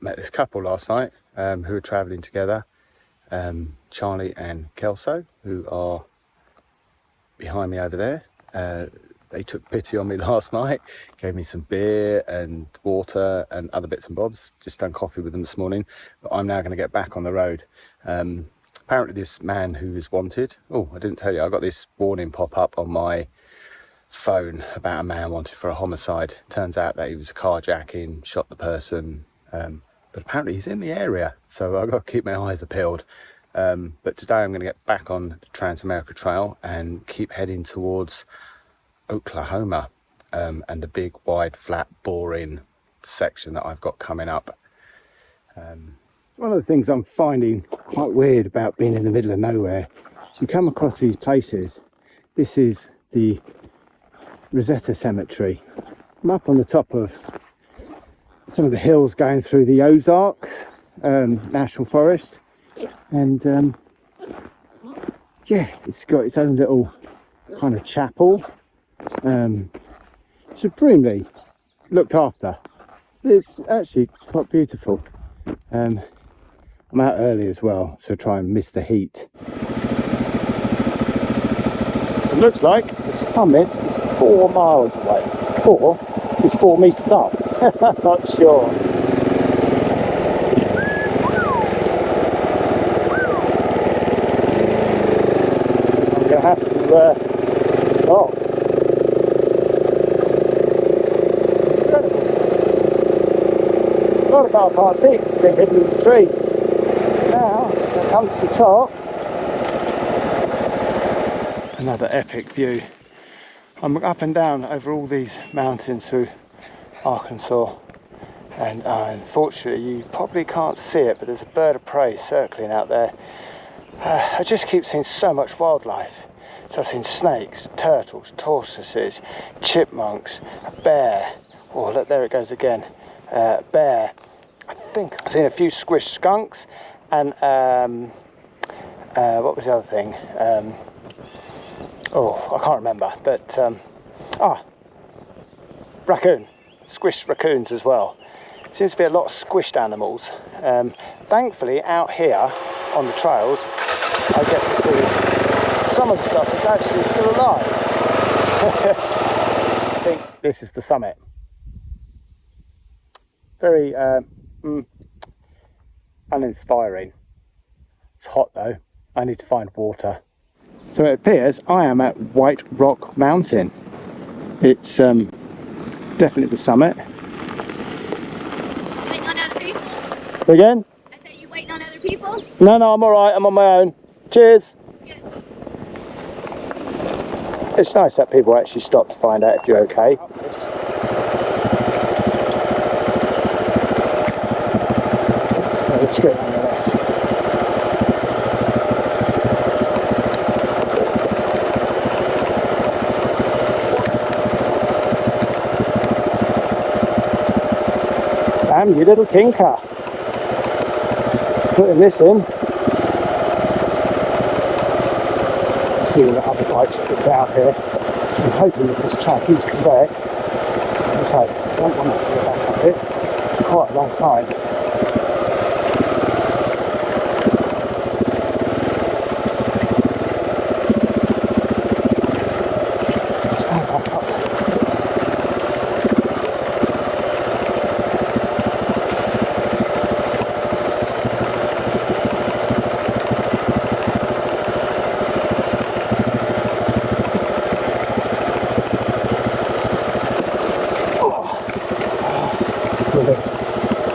met this couple last night who were travelling together, Charlie and Kelso, who are behind me over there. They took pity on me last night, gave me some beer and water and other bits and bobs. Just done coffee with them this morning, but I'm now going to get back on the road. Apparently this man who is wanted, oh, I didn't tell you, I got this warning pop up on my phone about a man wanted for a homicide. Turns out that he was carjacking, shot the person, but apparently he's in the area, so I've got to keep my eyes peeled. But today I'm going to get back on the Trans-America Trail and keep heading towards Oklahoma, and the big, wide, flat, boring section that I've got coming up. One of the things I'm finding quite weird about being in the middle of nowhere is you come across these places. This is the Rosetta Cemetery. I'm up on the top of some of the hills going through the Ozarks National Forest, and yeah, it's got its own little kind of chapel, supremely looked after. It's actually quite beautiful. I'm out early as well, so try and miss the heat. So it looks like the summit is 4 miles away, or it's 4 meters up. Not sure. I'm going to have to stop. Incredible. A lot of I can't see, it's been hidden in the trees. Now, I come to the top. Another epic view. I'm up and down over all these mountains through Arkansas, and unfortunately you probably can't see it, but there's a bird of prey circling out there. I just keep seeing so much wildlife. So I've seen snakes, turtles, tortoises, chipmunks, a bear. Oh look, there it goes again. Bear. I think I've seen a few squished skunks, and what was the other thing? I can't remember, but raccoon, squished raccoons as well. Seems to be a lot of squished animals. Thankfully out here on the trails I get to see some of the stuff that's actually still alive. I think this is the summit. Very uninspiring. It's hot though. I need to find water. So it appears I am at White Rock Mountain. It's definitely the summit. Waiting on other people? Again? I said, you waiting on other people? No, I'm alright. I'm on my own. Cheers. Good. It's nice that people actually stop to find out if you're okay. Let's go on the left. Sam, you little tinker. Putting this in. Let's see what the other bikes have put down here. So I'm hoping that this track is correct. As I say, I don't want to go back up it. It's quite a long climb.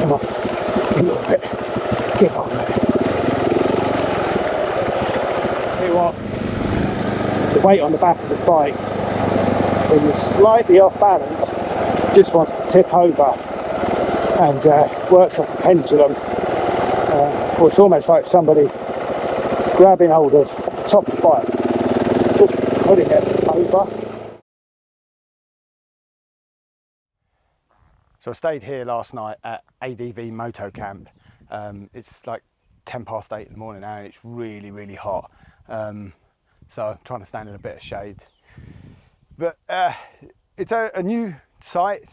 Come on, get off it. Get off it. Tell you what, the weight on the back of this bike, when you're slightly off balance, just wants to tip over and works like a pendulum. Or it's almost like somebody grabbing hold of the top of the bike, just putting it over. So I stayed here last night at ADV Moto Camp. It's like 8:10 in the morning now, and it's really, really hot. So I'm trying to stand in a bit of shade. But it's a new site,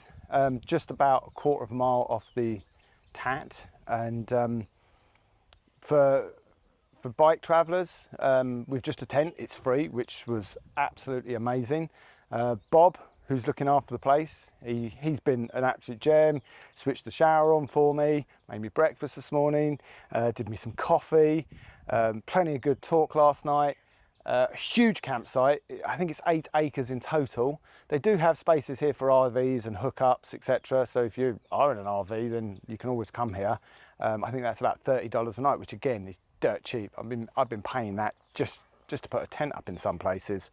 just about a quarter of a mile off the Tat, and for bike travellers, with just a tent, it's free, which was absolutely amazing. Bob, who's looking after the place, he's been an absolute gem. Switched the shower on for me, made me breakfast this morning, did me some coffee, plenty of good talk last night. A huge campsite. I think it's 8 acres in total. They do have spaces here for RVs and hookups, etc. So if you are in an RV, then you can always come here. I think that's about $30 a night, which again is dirt cheap. I've been paying that just to put a tent up in some places,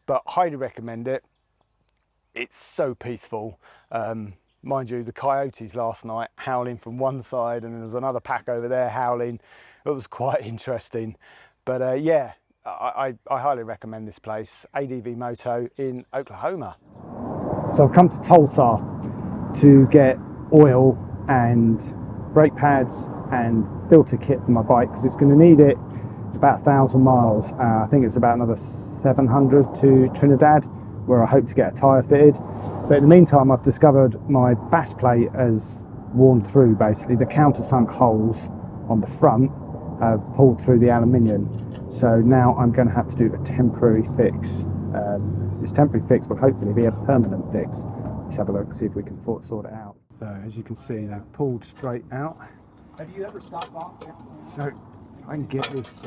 but highly recommend it. It's so peaceful. Mind you, the coyotes last night howling from one side, and there was another pack over there howling. It was quite interesting, but yeah. I highly recommend this place, ADV Moto in Oklahoma. So I've come to Tulsa to get oil and brake pads and filter kit for my bike, because it's going to need it about 1,000 miles. I think it's about another 700 to Trinidad, where I hope to get a tyre fitted. But in the meantime, I've discovered my bash plate has worn through. Basically, the countersunk holes on the front have pulled through the aluminium. So now I'm going to have to do a temporary fix. This temporary fix will hopefully be a permanent fix. Let's have a look, see if we can sort it out. So as you can see, they've pulled straight out. Have you ever stopped off? So if I can get this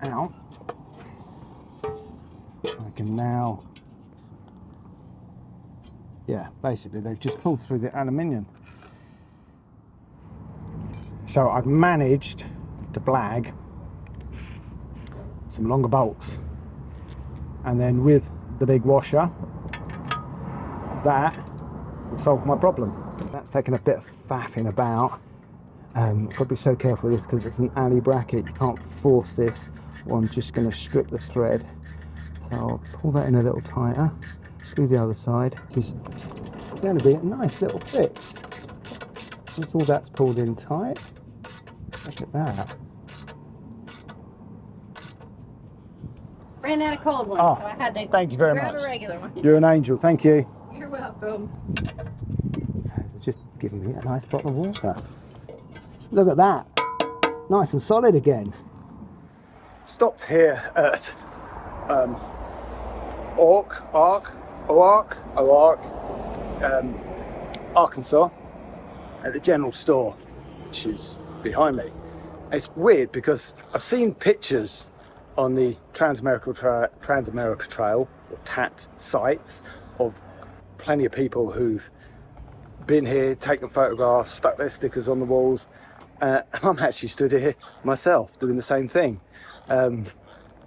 out, I can now, yeah, basically they've just pulled through the aluminium. So I've managed to blag some longer bolts, and then with the big washer, that will solve my problem. That's taken a bit of faffing about. I've got to be so careful with this because it's an alley bracket. You can't force this. Well, I'm just going to strip the thread. So I'll pull that in a little tighter. Do the other side. It's going to be a nice little fix. Once all that's pulled in tight, look at that. Ran out of cold one, Oh, so I had to thank you very grab much. a regular one. You're an angel, thank you. You're welcome. So it's just giving me a nice bottle of water. Look at that, nice and solid again. Stopped here at Arkansas, at the general store, which is behind me. It's weird because I've seen pictures on the Trans-America Trail, or TAT sites, of plenty of people who've been here, taken photographs, stuck their stickers on the walls, and I'm actually stood here myself doing the same thing. Had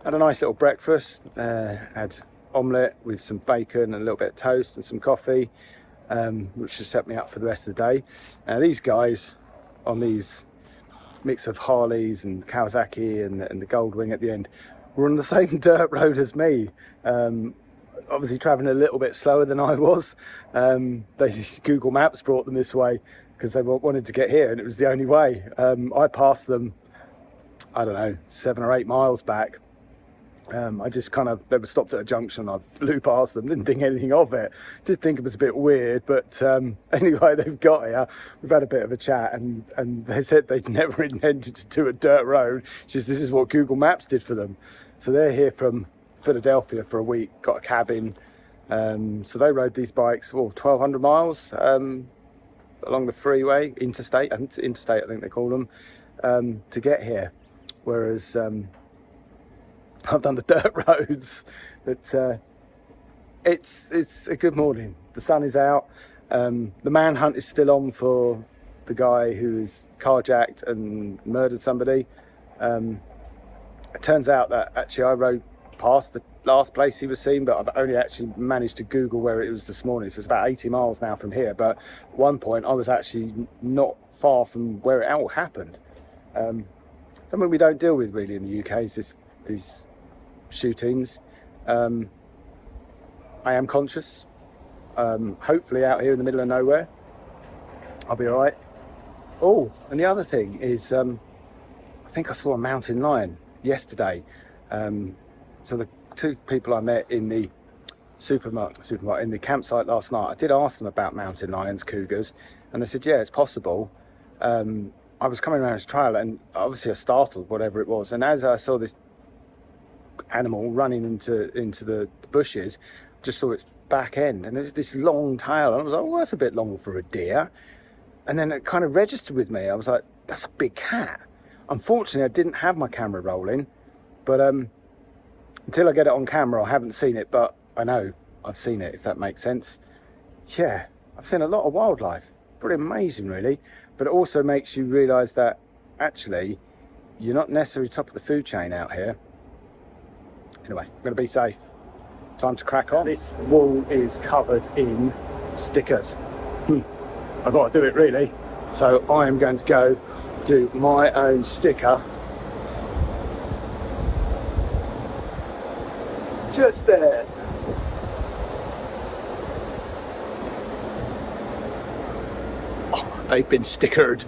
a nice little breakfast, had omelette with some bacon and a little bit of toast and some coffee, which just set me up for the rest of the day. These guys on these mix of Harleys and Kawasaki and the Goldwing at the end were on the same dirt road as me, obviously traveling a little bit slower than I was. Google Maps brought them this way because they wanted to get here, and it was the only way. I passed them, I don't know, 7 or 8 miles back. I just they were stopped at a junction. I flew past them, didn't think anything of it. Did think it was a bit weird, but anyway, they've got here. We've had a bit of a chat, and they said they'd never intended to do a dirt road. It's just this is what Google Maps did for them. So they're here from Philadelphia for a week, got a cabin. So they rode these bikes, 1,200 miles along the freeway, interstate, I think they call them, to get here. Whereas I've done the dirt roads, but it's a good morning. The sun is out. The manhunt is still on for the guy who's carjacked and murdered somebody. It turns out that actually I rode past the last place he was seen, but I've only actually managed to Google where it was this morning. So it's about 80 miles now from here. But at one point I was actually not far from where it all happened. Something we don't deal with really in the UK is these shootings. I am conscious. Hopefully out here in the middle of nowhere I'll be all right. Oh, and the other thing is I think I saw a mountain lion yesterday. So the 2 people I met in the in the campsite last night, I did ask them about mountain lions, cougars, and they said, yeah, it's possible. I was coming around this trail and obviously I startled, whatever it was. And as I saw this animal running into the bushes, just saw its back end, and there was this long tail. And I was like, well, that's a bit long for a deer. And then it kind of registered with me. I was like, that's a big cat. Unfortunately, I didn't have my camera rolling, but until I get it on camera, I haven't seen it, but I know I've seen it, if that makes sense. Yeah, I've seen a lot of wildlife. Pretty amazing, really. But it also makes you realise that actually you're not necessarily top of the food chain out here. Anyway, I'm going to be safe. Time to crack on. This wall is covered in stickers. I've got to do it, really. So I am going to go do my own sticker. Just there. Oh, they've been stickered.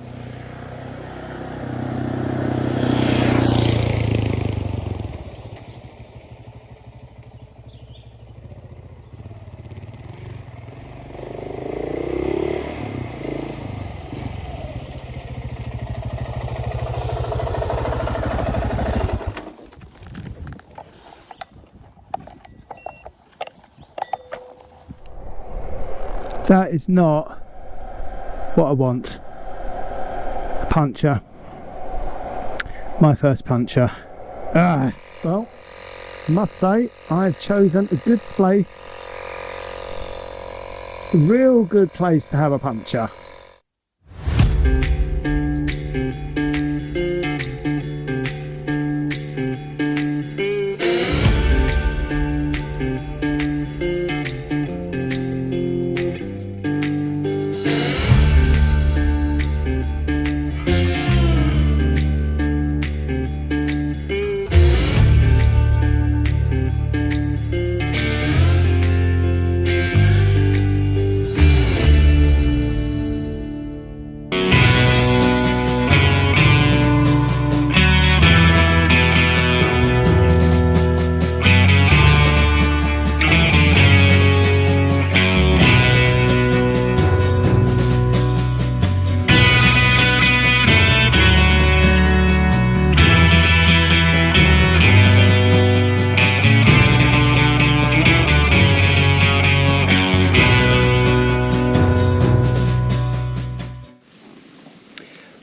That is not what I want. A puncture. My first puncture. Well, I must say I've chosen a good place. A real good place to have a puncture.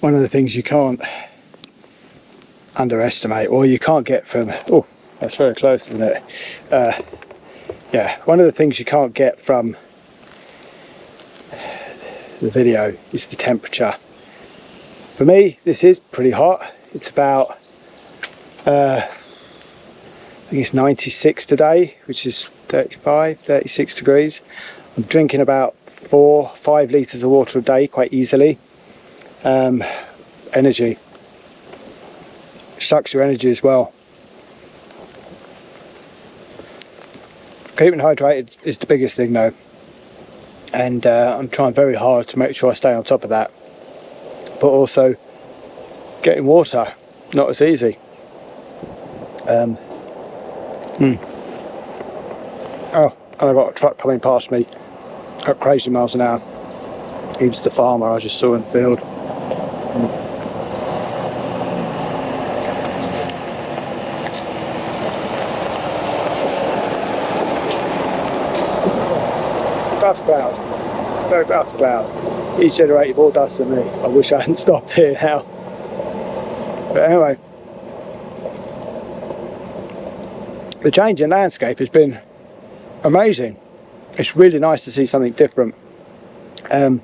One of the things you can't underestimate, or you can't get from, oh, that's very close, isn't it? Yeah, one of the things you can't get from the video is the temperature. For me, this is pretty hot. It's about, I think it's 96 today, which is 36 degrees. I'm drinking about 4-5 litres of water a day quite easily. Energy sucks your energy as well. Keeping hydrated is the biggest thing though, and I'm trying very hard to make sure I stay on top of that, but also getting water, not as easy. Oh, and I got a truck coming past me at crazy miles an hour. He was the farmer I just saw in the field. Dust cloud, very dust cloud. He's generated more dust than me. I wish I hadn't stopped here now. But anyway, the change in landscape has been amazing. It's really nice to see something different. I'm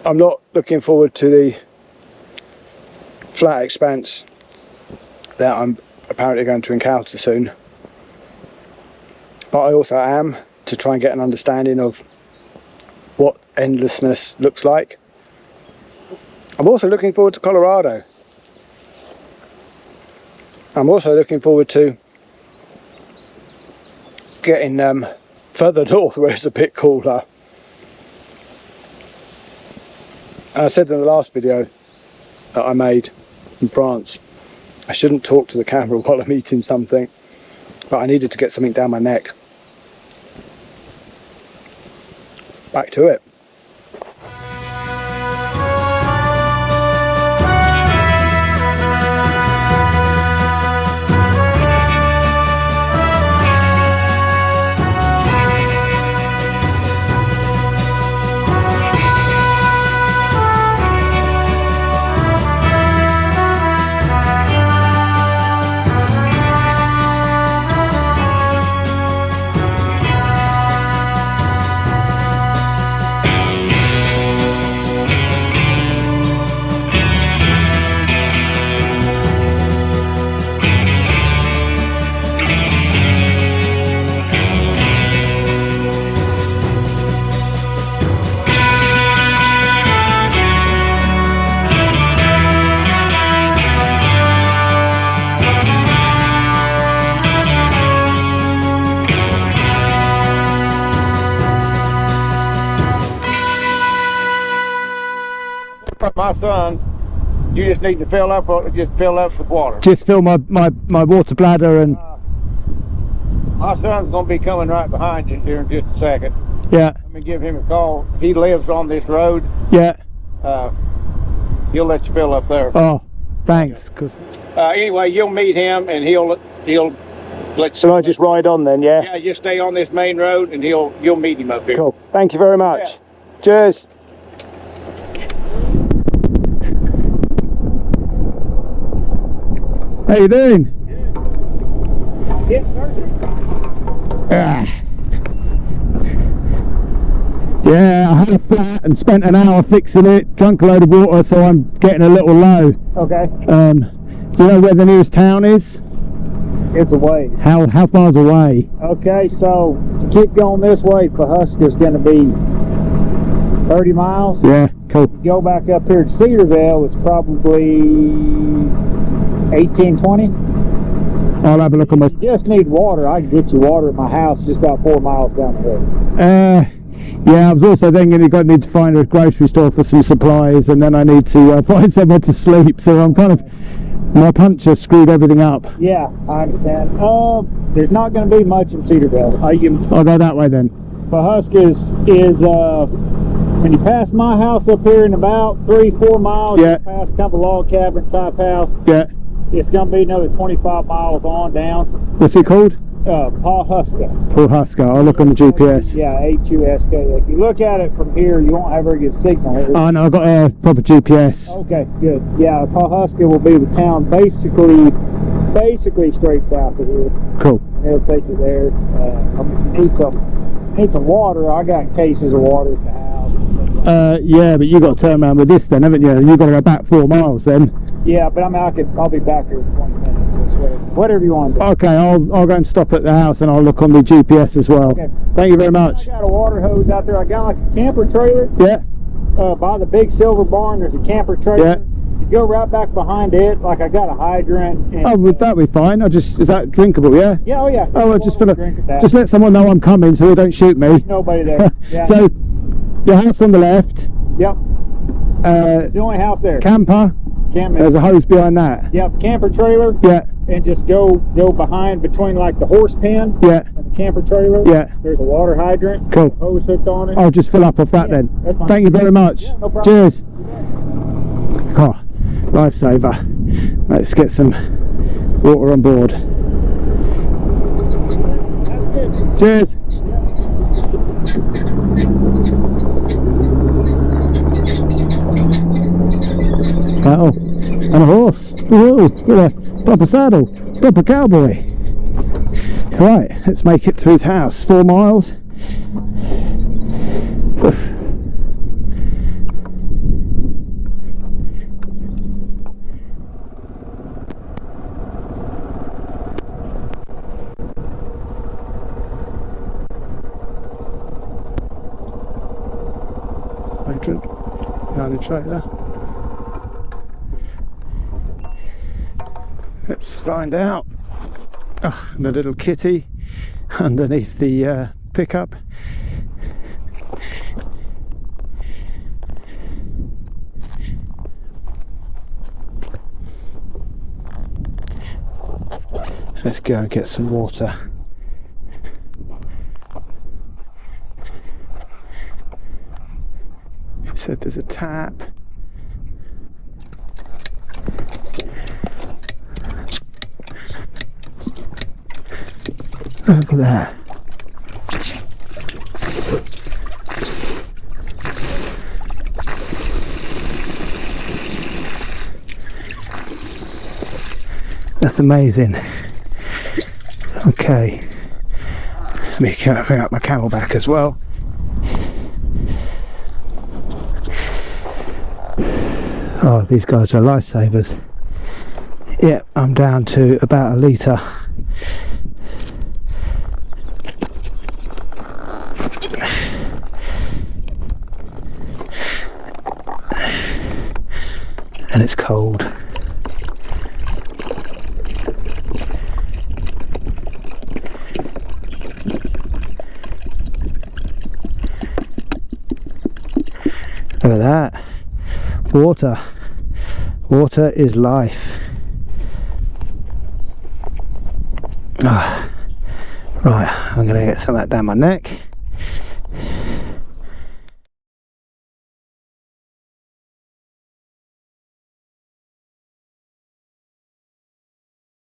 not looking forward to the flat expanse that I'm apparently going to encounter soon, but I also am to try and get an understanding of what endlessness looks like. I'm also looking forward to Colorado. I'm also looking forward to getting further north where it's a bit cooler. And I said in the last video that I made in France, I shouldn't talk to the camera while I'm eating something, but I needed to get something down my neck. Back to it. My son, you just need to fill up with water. Just fill my water bladder and My son's gonna be coming right behind you here in just a second. yeah, Let me give him a call. He lives on this road. yeah. He'll let you fill up there. Oh, thanks. 'Cause Anyway, you'll meet him and he'll let shall I just ride on then? Yeah. yeah, just stay on this main road and you'll meet him up here. Cool. Thank you very much. Yeah. Cheers. How you doing? Ah. Yeah, I had a flat and spent an hour fixing it, drunk a load of water, so I'm getting a little low. Okay. Do you know where the nearest town is? It's away. How far's away? Okay, so to keep going this way, Pahuska's going to be 30 miles. Yeah, cool. Go back up here to Cedarville, it's probably 18, 20. I'll have a look on my... You just need water. I can get you water at my house just about 4 miles down the road. Yeah, I was also then going to need to find a grocery store for some supplies, and then I need to find somewhere to sleep, so I'm kind of... My puncture screwed everything up. Yeah, I understand. There's not going to be much in Cedarville. I'll go that way then. Pahuska is when you pass my house up here in about 3-4 miles, Yeah. you pass kind of a log cabin type house. Yeah. It's going to be another 25 miles on down. What's it called? Pahuska. Pahuska. I'll look on the GPS. Yeah, Huska. If you look at it from here, you won't have very good signal here. Oh no, I've got a proper GPS. Okay, good. Yeah, Pahuska will be the town basically straight south of here. Cool. It'll take you there. Need some water. I got cases of water at the house. Yeah, but you got to turn around with this then, haven't you? You've got to go back 4 miles then. Yeah, but I mean, I'll be back here in 20 minutes. So whatever you want to do. Okay, I'll go and stop at the house and I'll look on the GPS as well. Okay. Thank you very much. I got a water hose out there. I got like a camper trailer. Yeah. By the big silver barn, there's a camper trailer. Yeah. You go right back behind it. Like I got a hydrant. And, Oh, would that be fine? Is that drinkable? Yeah. Yeah, oh yeah. Oh, I'll just fill Drink at it. that. Just let someone know I'm coming so they don't shoot me. Nobody there. Yeah. So, your house on the left. Yep. It's the only house there. Camper. There's a hose behind that. Yep. Camper trailer. Yeah. And just go behind between like the horse pen. Yeah. And the camper trailer. Yeah. There's a water hydrant. Cool. Hose hooked on it. I'll just fill up off that Yeah, then. that's fine. Thank you very much. Yeah, no problem. Cheers. Oh, lifesaver. Let's get some water on board. Cheers. Cattle and a horse. Ooh, with a proper saddle, proper cowboy. Right, let's make it to his house. 4 miles. Hydrant behind the trailer. Let's find out. Oh, and a little kitty underneath the pickup. Let's go and get some water. It said there's a tap. Look at that. That's amazing. Okay. Let me bring up my camelback as well. Oh, these guys are lifesavers. Yep, I'm down to about a litre. And it's cold. Look at that. Water. Water is life. Right, I'm going to get some of that down my neck.